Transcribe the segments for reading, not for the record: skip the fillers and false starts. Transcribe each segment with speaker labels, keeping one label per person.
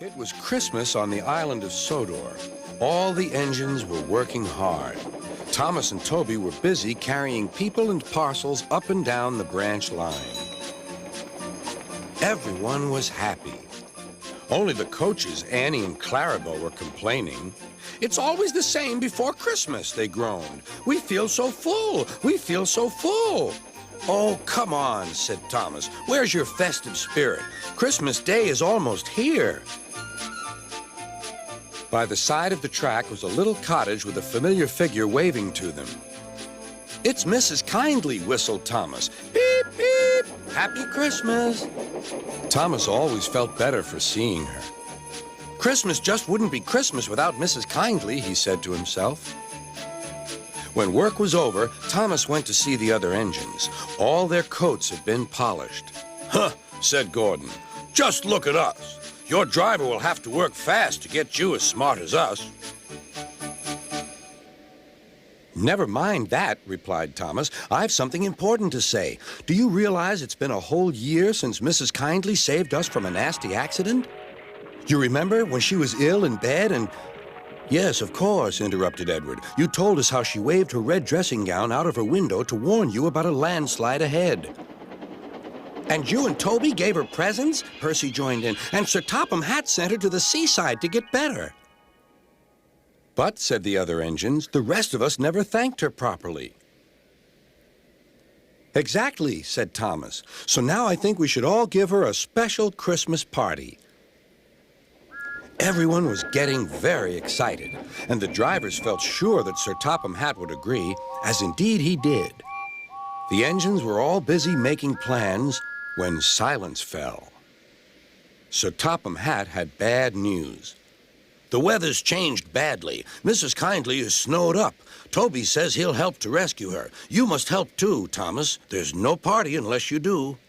Speaker 1: It was Christmas on the island of Sodor. All the engines were working hard. Thomas and Toby were busy carrying people and parcels up and down the branch line. Everyone was happy. Only the coaches, Annie and Clarabelle, were complaining. "It's always the same before Christmas," they groaned. "We feel so full. We feel so full." "Oh, come on," said Thomas. "Where's your festive spirit? Christmas Day is almost here." By the side of the track was a little cottage with a familiar figure waving to them. "It's Mrs. Kindly," whistled Thomas. "Beep, beep! Happy Christmas!" Thomas always felt better for seeing her. Christmas just wouldn't be Christmas without Mrs. Kindly, he said to himself. When work was over, Thomas went to see the other engines. All their coats had been polished. "Huh," said Gordon. "Just look at us. Your driver will have to work fast to get you as smart as us." "Never mind that," replied Thomas. "I've something important to say. Do you realize it's been a whole year since Mrs. Kindly saved us from a nasty accident? You remember when she was ill in bed and—" "Yes, of course," interrupted Edward. "You told us how she waved her red dressing gown out of her window to warn you about a landslide ahead." "And you and Toby gave her presents?" Percy joined in. "And Sir Topham Hatt sent her to the seaside to get better." "But," said the other engines, "the rest of us never thanked her properly." "Exactly," said Thomas. "So now I think we should all give her a special Christmas party." Everyone was getting very excited, and the drivers felt sure that Sir Topham Hatt would agree, as indeed he did. The engines were all busy making plans when silence fell. Sir Topham Hatt had bad news. "The weather's changed badly. Mrs. Kindly is snowed up. Toby says he'll help to rescue her. You must help too, Thomas. There's no party unless you do."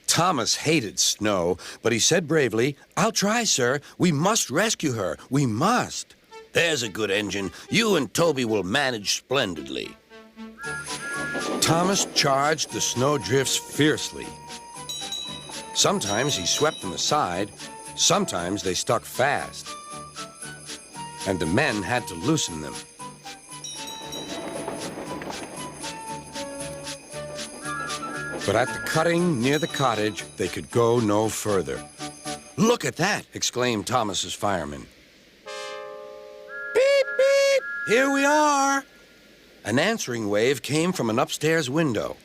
Speaker 1: Thomas hated snow, but he said bravely, "I'll try, sir. We must rescue her. We must." "There's a good engine. You and Toby will manage splendidly." Thomas charged the snowdrifts fiercely. Sometimes he swept them aside, sometimes they stuck fast, and the men had to loosen them. But at the cutting near the cottage, they could go no further. "Look at that!" exclaimed Thomas's fireman. "Beep, beep! Here we are!" An answering wave came from an upstairs window.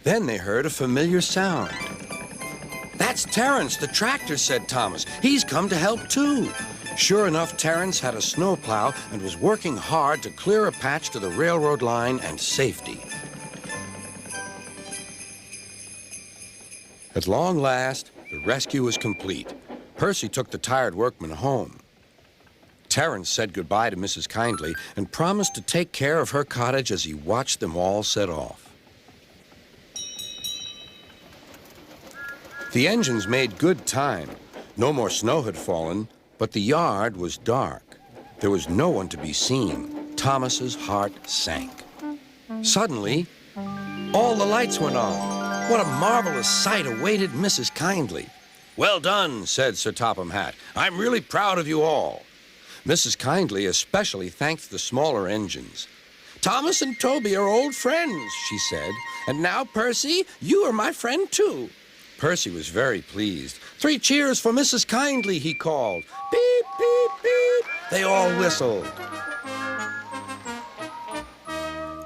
Speaker 1: Then they heard a familiar sound. "That's Terence, the tractor," said Thomas. "He's come to help too." Sure enough, Terence had a snowplow and was working hard to clear a patch to the railroad line and safety. At long last, the rescue was complete. Percy took the tired workmen home. Terence said goodbye to Mrs. Kindly and promised to take care of her cottage as he watched them all set off. The engines made good time. No more snow had fallen, but the yard was dark. There was no one to be seen. Thomas's heart sank. Suddenly, all the lights went on. What a marvelous sight awaited Mrs. Kindly. "Well done," said Sir Topham Hatt. "I'm really proud of you all." Mrs. Kindly especially thanked the smaller engines. "Thomas and Toby are old friends," she said. "And now, Percy, you are my friend too." Percy was very pleased. "3 cheers for Mrs. Kindly," he called. "Beep, beep, beep." They all whistled.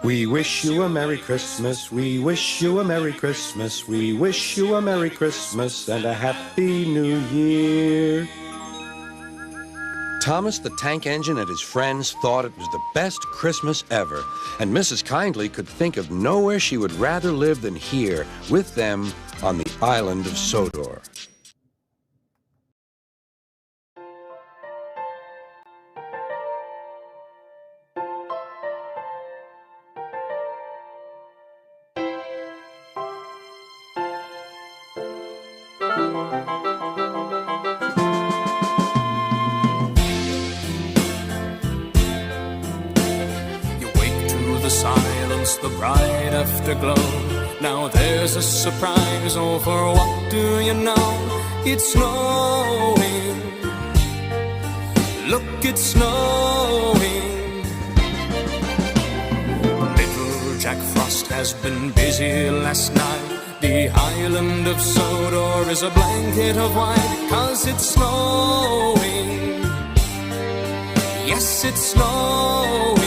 Speaker 1: "We wish you a Merry Christmas, we wish you a Merry Christmas, we wish you a Merry Christmas and a Happy New Year." Thomas the tank engine and his friends thought it was the best Christmas ever, and Mrs. Kindly could think of nowhere she would rather live than here with them on the island of Sodor.
Speaker 2: The silence, the bright afterglow. Now there's a surprise, oh, for what do you know? It's snowing look, it's snowing. Little Jack Frost has been busy last night. The island of Sodor is a blanket of white, 'cause it's snowing. Yes, it's snowing.